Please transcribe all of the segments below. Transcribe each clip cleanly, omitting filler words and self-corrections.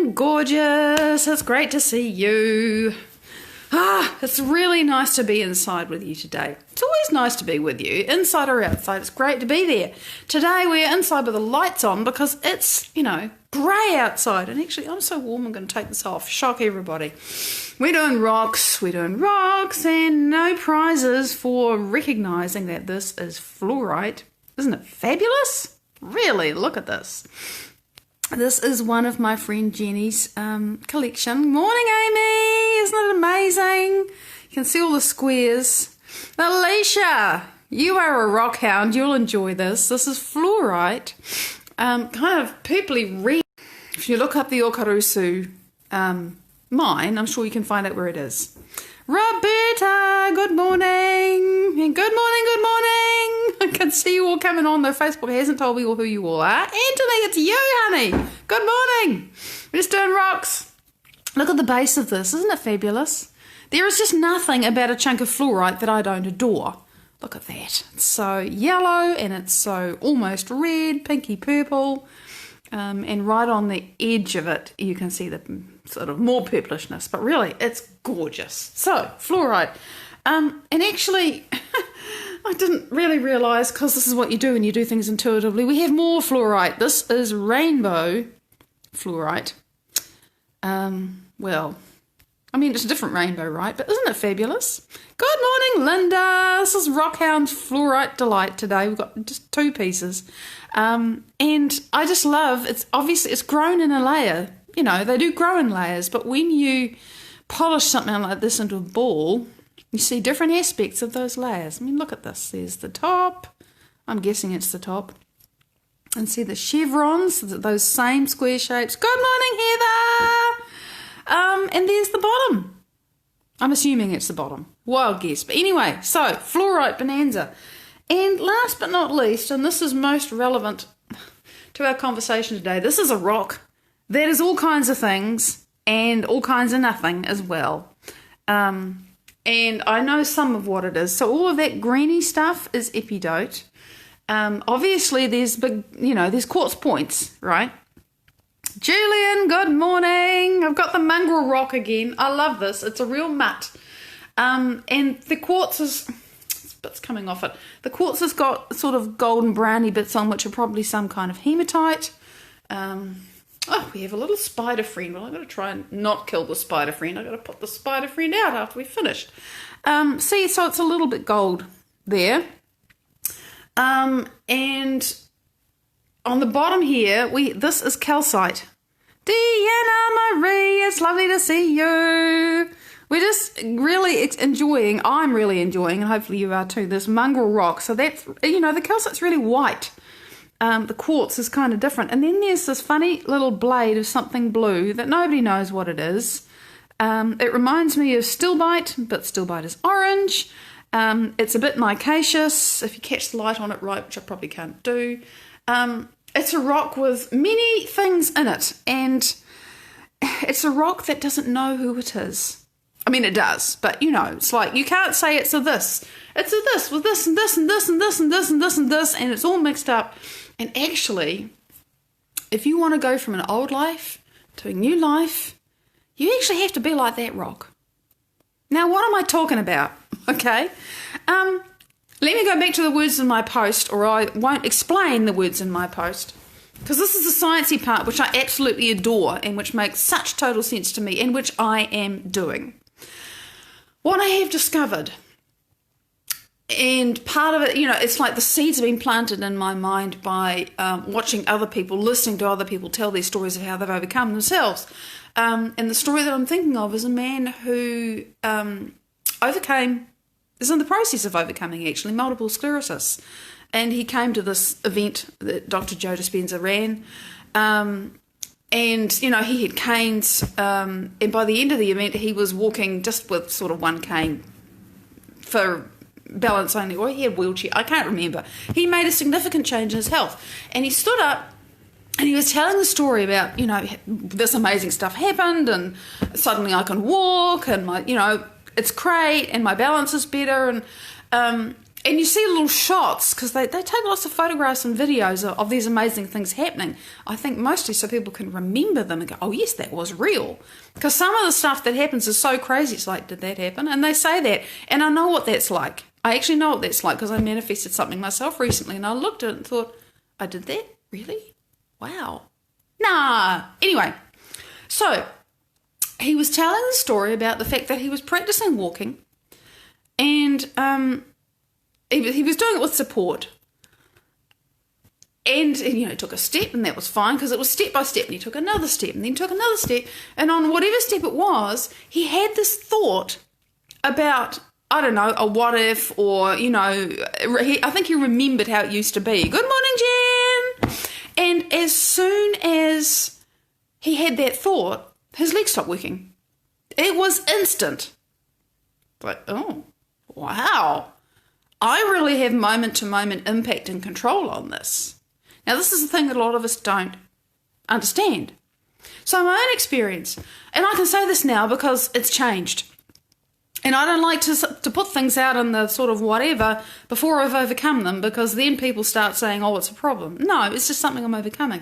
morning, gorgeous. It's great to see you. It's really nice to be inside with you today. It's always nice to be with you, inside or outside. It's great to be there. Today we're inside with the lights on because it's, grey outside. And actually, I'm so warm, I'm going to take this off. Shock everybody. We're doing rocks, and no prizes for recognising that this is fluorite. Isn't it fabulous? Really, look at this. This is one of my friend Jenny's collection. Morning, Amy. Isn't it amazing? You can see all the squares. Alicia, you are a rock hound. You'll enjoy this. This is fluorite, kind of purpley red. If you look up the Okarusu mine, I'm sure you can find out where it is. Roberta, good morning. And good morning. I can see you all coming on, though Facebook hasn't told me who you all are. Anthony, it's you, honey. Good morning. We're just doing rocks. Look at the base of this. Isn't it fabulous? There is just nothing about a chunk of fluorite that I don't adore. Look at that. It's so yellow and it's so almost red, pinky purple. And right on the edge of it, you can see the sort of more purplishness. But really, it's gorgeous. So, fluorite. And actually, I didn't really realise, because this is what you do when you do things intuitively, we have more fluorite. This is rainbow fluorite. It's a different rainbow, right? But isn't it fabulous? Good morning, Linda. This is Rockhound Fluorite Delight today. We've got just 2 pieces. And I just love, it's grown in a layer. They do grow in layers, but when you polish something like this into a ball, you see different aspects of those layers. Look at this. There's the top. I'm guessing it's the top. And see the chevrons, those same square shapes. Good morning, Heather. And there's the bottom. I'm assuming it's the bottom. Wild guess. But anyway, so fluorite bonanza. And last but not least, and this is most relevant to our conversation today, this is a rock that is all kinds of things and all kinds of nothing as well. And I know some of what it is. So all of that greeny stuff is epidote. Obviously there's there's quartz points, right? Julian, good morning. I've got the mongrel rock again. I love this. It's a real mutt. And the quartz is, bits coming off it. The quartz has got sort of golden browny bits on, which are probably some kind of hematite. We have a little spider friend. Well, I've got to try and not kill the spider friend. I've got to put the spider friend out after we've finished. So it's a little bit gold there. And on the bottom here, this is calcite. Deanna Marie, it's lovely to see you. We're just really I'm really enjoying, and hopefully you are too, this mongrel rock. So that's, the calcite's really white. The quartz is kind of different. And then there's this funny little blade of something blue that nobody knows what it is. It reminds me of stilbite, but stilbite is orange. It's a bit micaceous, if you catch the light on it right, which I probably can't do. It's a rock with many things in it, and it's a rock that doesn't know who it is. It does, but it's like you can't say it's a this. It's a this with this and this and this and this and this and this and this, and it's all mixed up. And actually, if you want to go from an old life to a new life, you actually have to be like that rock. Now, what am I talking about? Okay. Let me go back to the words in my post, or I won't explain the words in my post, because this is the sciencey part, which I absolutely adore and which makes such total sense to me, and which I am doing. What I have discovered, and part of it, it's like the seeds have been planted in my mind by watching other people, listening to other people tell their stories of how they've overcome themselves. And the story that I'm thinking of is a man who is in the process of overcoming, actually, multiple sclerosis. And he came to this event that Dr. Joe Dispenza ran. And, he had canes. And by the end of the event, he was walking just with sort of one cane for balance only. Or he had a wheelchair. I can't remember. He made a significant change in his health. And he stood up and he was telling the story about, this amazing stuff happened and suddenly I can walk and my, it's great and my balance is better. And And you see little shots, because they take lots of photographs and videos of these amazing things happening. I think mostly so people can remember them and go, oh yes, that was real. Because some of the stuff that happens is so crazy, it's like, did that happen? And they say that. And I know what that's like. I actually know what that's like because I manifested something myself recently and I looked at it and thought, I did that? Really? Wow. Nah. Anyway, so he was telling the story about the fact that he was practicing walking and he was doing it with support. And he took a step and that was fine because it was step by step, and he took another step and then took another step, and on whatever step it was, he had this thought about, I don't know, a what if, or, I think he remembered how it used to be. Good morning, Jen! And as soon as he had that thought, his legs stopped working. It was instant. Like, oh, wow. I really have moment-to-moment impact and control on this. Now, this is the thing that a lot of us don't understand. So my own experience, and I can say this now because it's changed. And I don't like to put things out in the sort of whatever before I've overcome them, because then people start saying, oh, it's a problem. No, it's just something I'm overcoming.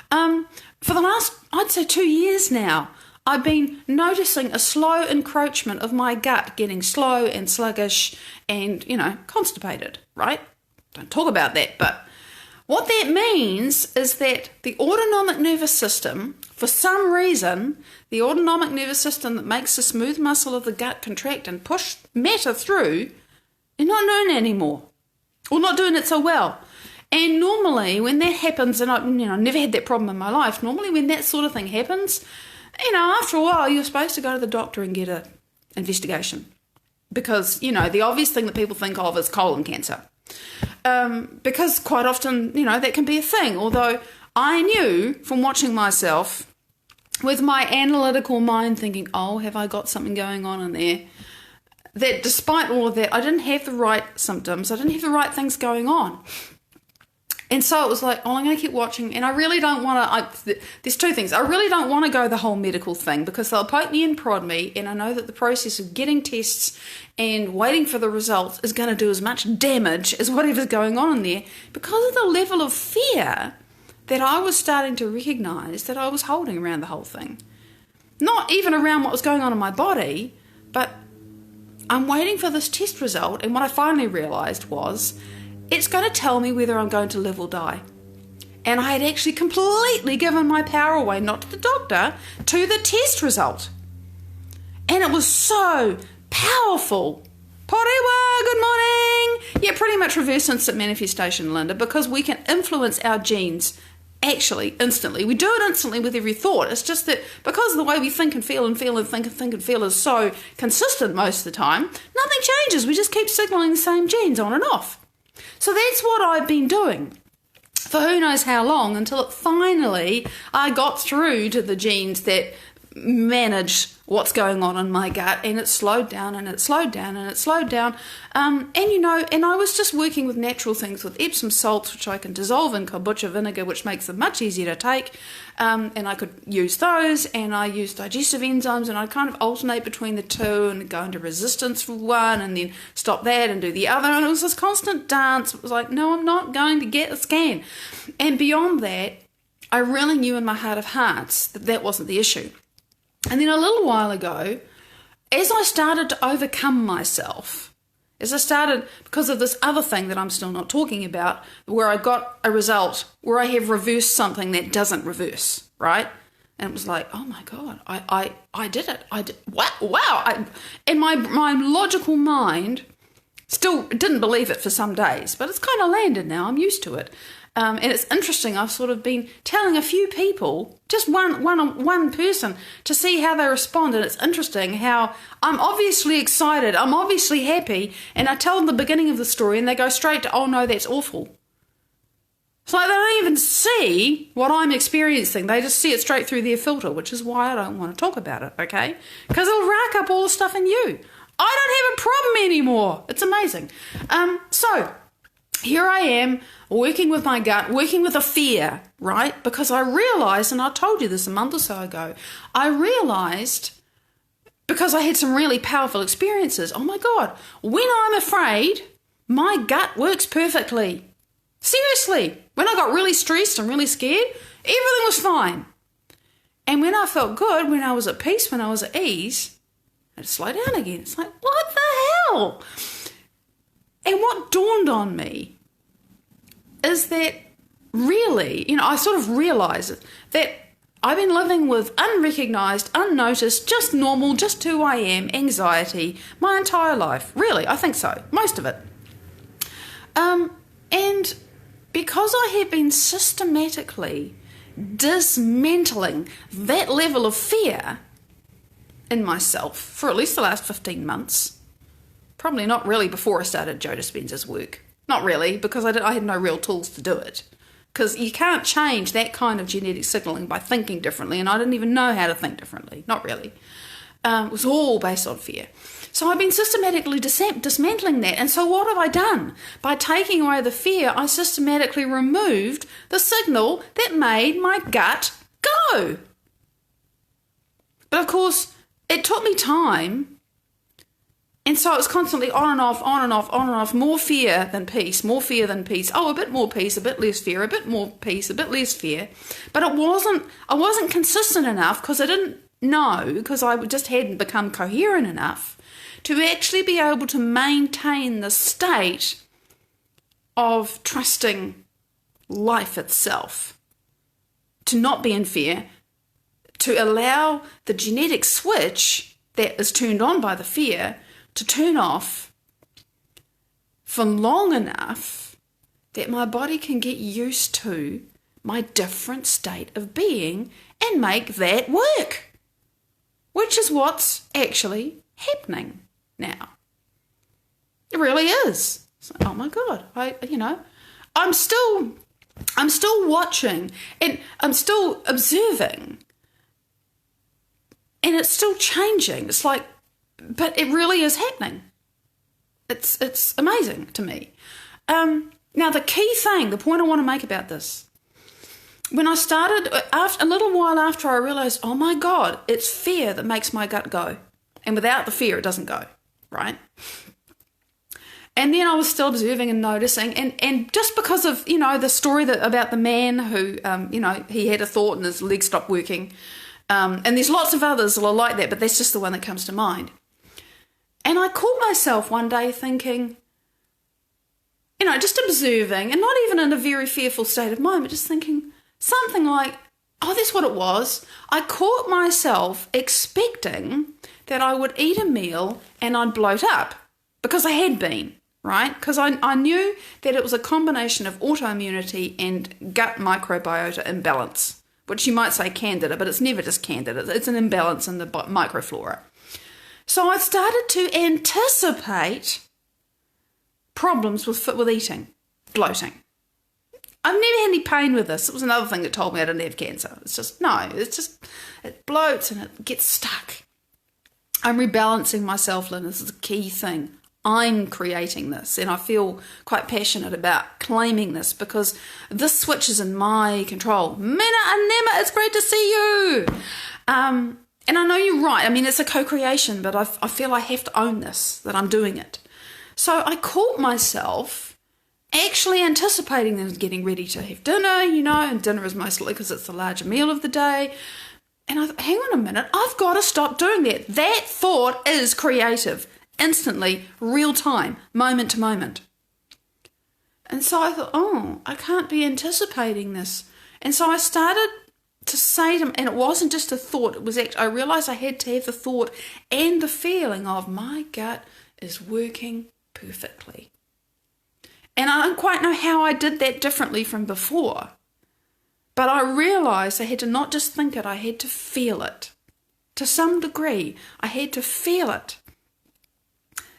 For the last, I'd say 2 years now, I've been noticing a slow encroachment of my gut getting slow and sluggish and, constipated, right? Don't talk about that, but what that means is that the autonomic nervous system, for some reason, the autonomic nervous system that makes the smooth muscle of the gut contract and push matter through, is not doing it anymore, or not doing it so well. And normally when that happens, and I've never had that problem in my life, normally when that sort of thing happens, after a while you're supposed to go to the doctor and get an investigation. Because, the obvious thing that people think of is colon cancer. Because quite often, that can be a thing. Although I knew from watching myself with my analytical mind thinking, oh, have I got something going on in there? That despite all of that, I didn't have the right symptoms. I didn't have the right things going on. And so it was like, oh, I'm going to keep watching. And I really don't want to, there's two things. I really don't want to go the whole medical thing because they'll poke me and prod me. And I know that the process of getting tests and waiting for the results is going to do as much damage as whatever's going on in there because of the level of fear that I was starting to recognise that I was holding around the whole thing. Not even around what was going on in my body, but I'm waiting for this test result. And what I finally realised was, it's going to tell me whether I'm going to live or die. And I had actually completely given my power away, not to the doctor, to the test result. And it was so powerful. Porewa, good morning. Yeah, pretty much reverse instant manifestation, Linda, because we can influence our genes actually instantly. We do it instantly with every thought. It's just that because of the way we think and feel and feel and think and feel is so consistent most of the time, nothing changes. We just keep signaling the same genes on and off. So that's what I've been doing for who knows how long until finally I got through to the genes that manage what's going on in my gut, and it slowed down and it slowed down and it slowed down. And I was just working with natural things with Epsom salts, which I can dissolve in kombucha vinegar, which makes them much easier to take. And I could use those, and I use digestive enzymes, and I kind of alternate between the two and go into resistance for one and then stop that and do the other. And it was this constant dance. It was like, no, I'm not going to get a scan. And beyond that, I really knew in my heart of hearts that that wasn't the issue. And then a little while ago, as I started to overcome myself, because of this other thing that I'm still not talking about, where I got a result where I have reversed something that doesn't reverse, right? And it was like, oh my God, I did it. Wow. And my logical mind still didn't believe it for some days, but it's kind of landed now. I'm used to it. And it's interesting, I've sort of been telling a few people, just one person, to see how they respond. And it's interesting how I'm obviously excited, I'm obviously happy, and I tell them the beginning of the story and they go straight to, oh no, that's awful. It's like they don't even see what I'm experiencing. They just see it straight through their filter, which is why I don't want to talk about it, okay? Because it'll rack up all the stuff in you. I don't have a problem anymore. It's amazing. So here I am working with my gut, working with a fear, right? Because I realized, and I told you this a month or so ago, I realized, because I had some really powerful experiences, oh my God, when I'm afraid, my gut works perfectly. Seriously, when I got really stressed and really scared, everything was fine. And when I felt good, when I was at peace, when I was at ease, I'd slow down again. It's like, what the hell? And what dawned on me is that really, I sort of realised that I've been living with unrecognised, unnoticed, just normal, just who I am, anxiety my entire life. Really, I think so. Most of it. And because I had been systematically dismantling that level of fear in myself for at least the last 15 months, probably not really before I started Joe Dispenza's work. Not really, because I had no real tools to do it. Because you can't change that kind of genetic signalling by thinking differently, and I didn't even know how to think differently. Not really. It was all based on fear. So I've been systematically dismantling that. And so what have I done? By taking away the fear, I systematically removed the signal that made my gut go. But of course, it took me time. And so it was constantly on and off, on and off, on and off, more fear than peace, more fear than peace. Oh, a bit more peace, a bit less fear, a bit more peace, a bit less fear. But I wasn't consistent enough because I didn't know, because I just hadn't become coherent enough to actually be able to maintain the state of trusting life itself, to not be in fear, to allow the genetic switch that is turned on by the fear to turn off for long enough that my body can get used to my different state of being and make that work, which is what's actually happening now. It really is. It's like, oh my God, I'm still watching and I'm still observing, and it's still changing. It's like, but it really is happening. It's amazing to me. Now the key thing, the point I want to make about this, when I started, a little while after I realised, oh my God, it's fear that makes my gut go. And without the fear, it doesn't go, right? And then I was still observing and noticing, and just because of, the story about the man who, he had a thought and his leg stopped working, and there's lots of others that are like that, but that's just the one that comes to mind. And I caught myself one day thinking, just observing, and not even in a very fearful state of mind, but just thinking something like, oh, that's what it was. I caught myself expecting that I would eat a meal and I'd bloat up, because I had been, right? Because I knew that it was a combination of autoimmunity and gut microbiota imbalance, which you might say candida, but it's never just candida. It's an imbalance in the microflora. So I started to anticipate problems with eating, bloating. I've never had any pain with this. It was another thing that told me I didn't have cancer. It bloats and it gets stuck. I'm rebalancing myself, Lynn. This is a key thing. I'm creating this, and I feel quite passionate about claiming this because this switch is in my control. Mina and Nema, it's great to see you. And I know you're right. I mean, it's a co-creation, but I feel I have to own this, that I'm doing it. So I caught myself actually anticipating them getting ready to have dinner, and dinner is mostly because it's the larger meal of the day. And I thought, hang on a minute, I've got to stop doing that. That thought is creative, instantly, real time, moment to moment. And so I thought, oh, I can't be anticipating this. And so I started to say to him, and it wasn't just a thought, it was actually, I realised I had to have the thought and the feeling of my gut is working perfectly. And I don't quite know how I did that differently from before. But I realised I had to not just think it, I had to feel it. To some degree, I had to feel it.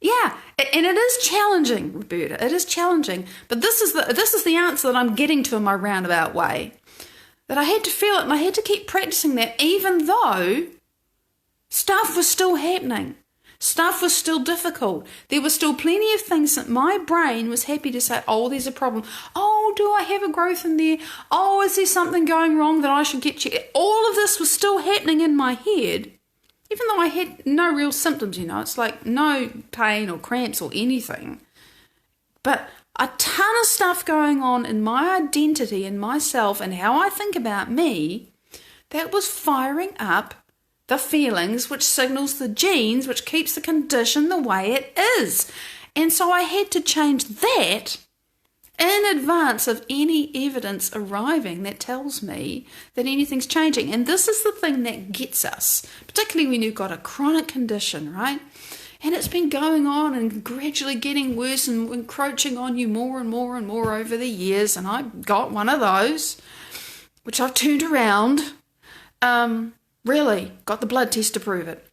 Yeah, and it is challenging, Roberta. It is challenging. But this is the answer that I'm getting to in my roundabout way. That I had to feel it, and I had to keep practicing that, even though stuff was still happening. Stuff was still difficult. There were still plenty of things that my brain was happy to say, oh, there's a problem. Oh, do I have a growth in there? Oh, is there something going wrong that I should get checked? All of this was still happening in my head, even though I had no real symptoms, It's like no pain or cramps or anything. but a ton of stuff going on in my identity and myself and how I think about me that was firing up the feelings, which signals the genes, which keeps the condition the way it is. And so I had to change that in advance of any evidence arriving that tells me that anything's changing. And this is the thing that gets us, particularly when you've got a chronic condition, right? And it's been going on and gradually getting worse and encroaching on you more and more and more over the years. And I got one of those, which I've turned around. Really got the blood test to prove it.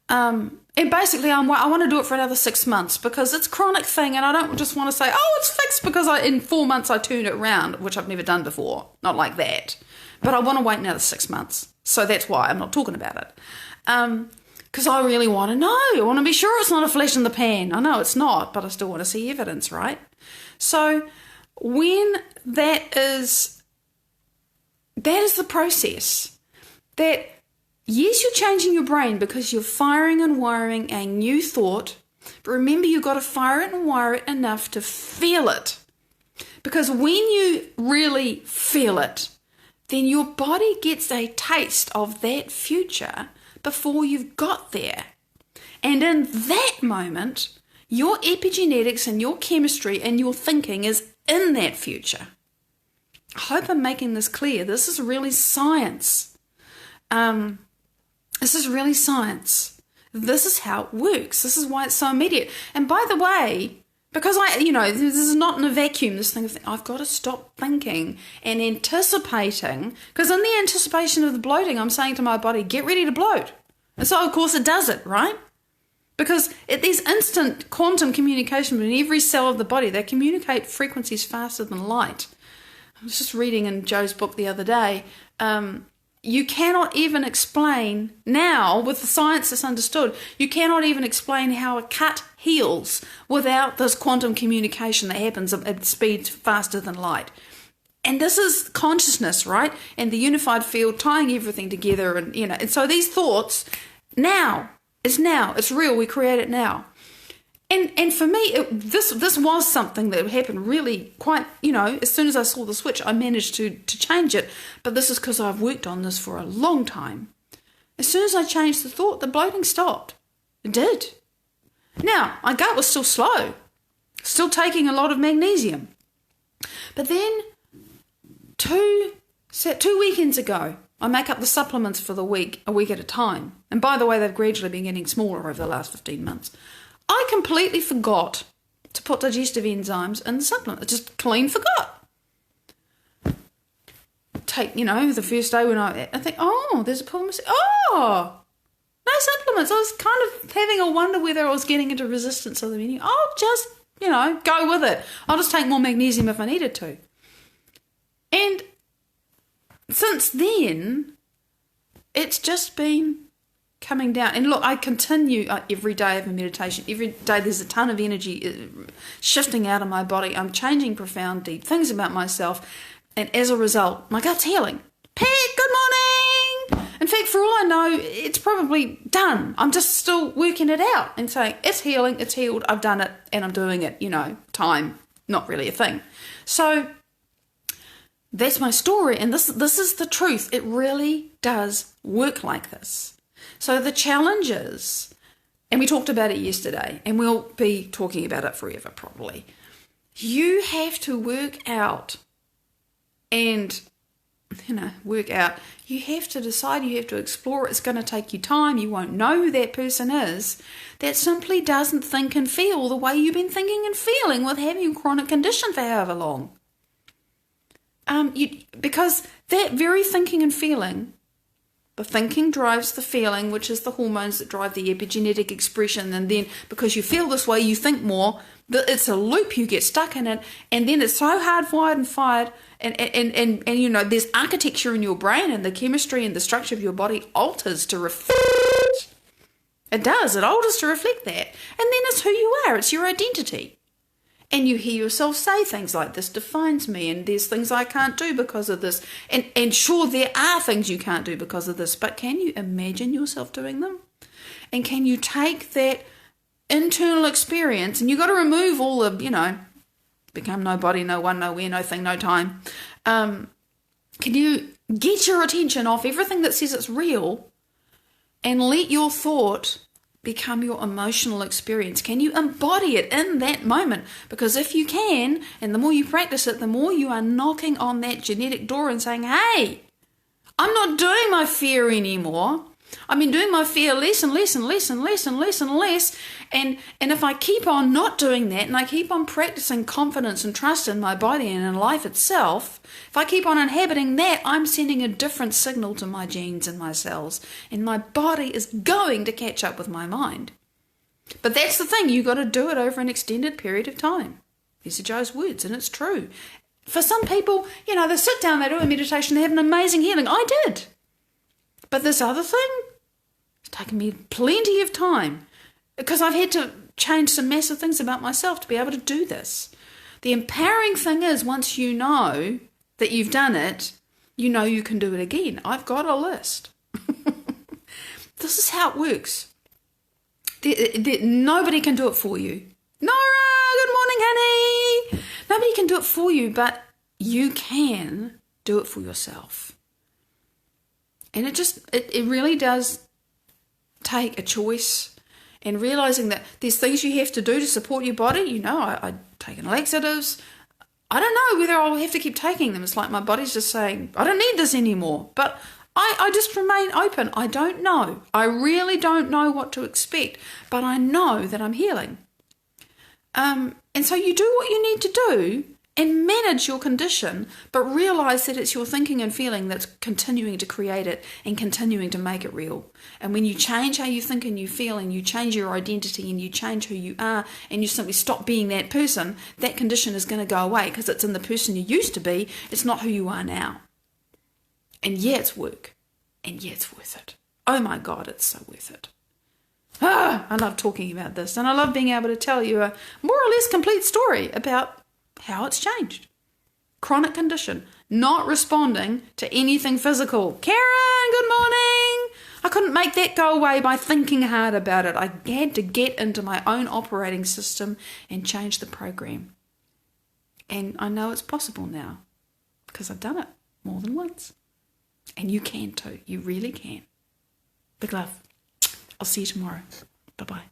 And basically, I want to do it for another 6 months because it's a chronic thing, and I don't just want to say, oh, it's fixed because in 4 months I turned it around, which I've never done before. Not like that. But I want to wait another 6 months. So that's why I'm not talking about it. Because I really want to know. I want to be sure it's not a flash in the pan. I know it's not, but I still want to see evidence, right? So when that is the process. That, yes, you're changing your brain because you're firing and wiring a new thought, but remember you've got to fire it and wire it enough to feel it. Because when you really feel it, then your body gets a taste of that future before you've got there. And in that moment, your epigenetics and your chemistry and your thinking is in that future. I hope I'm making this clear. This is really science. This is really science. This is how it works. This is why it's so immediate. And by the way, because this is not in a vacuum, this thing of I've got to stop thinking and anticipating, because in the anticipation of the bloating, I'm saying to my body, get ready to bloat. And so, of course, it does it, right? Because there's instant quantum communication between every cell of the body. They communicate frequencies faster than light. I was just reading in Joe's book the other day, you cannot even explain now, with the science that's understood, you cannot even explain how a cut heals without this quantum communication that happens at speeds faster than light. And this is consciousness, right? And the unified field tying everything together. And so these thoughts, it's real, we create it now. And for me, this was something that happened really quite, as soon as I saw the switch, I managed to change it. But this is because I've worked on this for a long time. As soon as I changed the thought, the bloating stopped. It did. Now, my gut was still slow, still taking a lot of magnesium. But then, two weekends ago, I make up the supplements for the week, a week at a time. And by the way, they've gradually been getting smaller over the last 15 months. I completely forgot to put digestive enzymes in the supplement. I just clean forgot. The first day when I think, there's a pill missing. Oh, no supplements. I was kind of having a wonder whether I was getting into resistance of the menu. I'll just, go with it. I'll just take more magnesium if I needed to. And since then, it's just been coming down. And look, I continue every day of a meditation. Every day there's a ton of energy shifting out of my body. I'm changing profound, deep things about myself. And as a result, my gut's healing. Peg, good morning! In fact, for all I know, it's probably done. I'm just still working it out and saying, it's healing, it's healed, I've done it, and I'm doing it, time, not really a thing. So that's my story, and this is the truth. It really does work like this. So the challenge is, and we talked about it yesterday, and we'll be talking about it forever probably, you have to work out and, you have to decide, you have to explore. It's going to take you time. You won't know who that person is that simply doesn't think and feel the way you've been thinking and feeling with having a chronic condition for however long. Because that very thinking and feeling, the thinking drives the feeling, which is the hormones that drive the epigenetic expression, and then because you feel this way, you think more. It's a loop, you get stuck in it, and then it's so hardwired and fired, and there's architecture in your brain, and the chemistry and the structure of your body alters to reflect. It does, it alters to reflect that, and then it's who you are, it's your identity. And you hear yourself say things like, this defines me, and there's things I can't do because of this. And sure, there are things you can't do because of this, but can you imagine yourself doing them? And can you take that internal experience, and you've got to remove all the, become nobody, no one, nowhere, no thing, no time. Can you get your attention off everything that says it's real and let your thought become your emotional experience? Can you embody it in that moment? Because if you can, and the more you practice it, the more you are knocking on that genetic door and saying, hey, I'm not doing my fear anymore. I've been doing my fear less and less and less and less and less and less. And if I keep on not doing that, and I keep on practicing confidence and trust in my body and in life itself, if I keep on inhabiting that, I'm sending a different signal to my genes and my cells. And my body is going to catch up with my mind. But that's the thing, you've got to do it over an extended period of time. These are Joe's words, and it's true. For some people, they sit down, they do a meditation, they have an amazing healing. I did. But this other thing, it's taken me plenty of time because I've had to change some massive things about myself to be able to do this. The empowering thing is, once you know that you've done it, you know you can do it again. I've got a list. This is how it works. Nobody can do it for you. Nora, good morning, honey. Nobody can do it for you, but you can do it for yourself. And it really does take a choice, and realizing that there's things you have to do to support your body. I take laxatives. I don't know whether I'll have to keep taking them. It's like my body's just saying, I don't need this anymore. But I just remain open. I don't know. I really don't know what to expect, but I know that I'm healing. And so you do what you need to do and manage your condition, but realize that it's your thinking and feeling that's continuing to create it and continuing to make it real. And when you change how you think and you feel, and you change your identity and you change who you are, and you simply stop being that person, that condition is going to go away because it's in the person you used to be. It's not who you are now. And yeah, it's work. And yeah, it's worth it. Oh my God, it's so worth it. I love talking about this, and I love being able to tell you a more or less complete story about how it's changed. Chronic condition, not responding to anything physical. Karen, good morning. I couldn't make that go away by thinking hard about it. I had to get into my own operating system and change the program. And I know it's possible now because I've done it more than once. And you can too. You really can. Big love. I'll see you tomorrow. Bye-bye.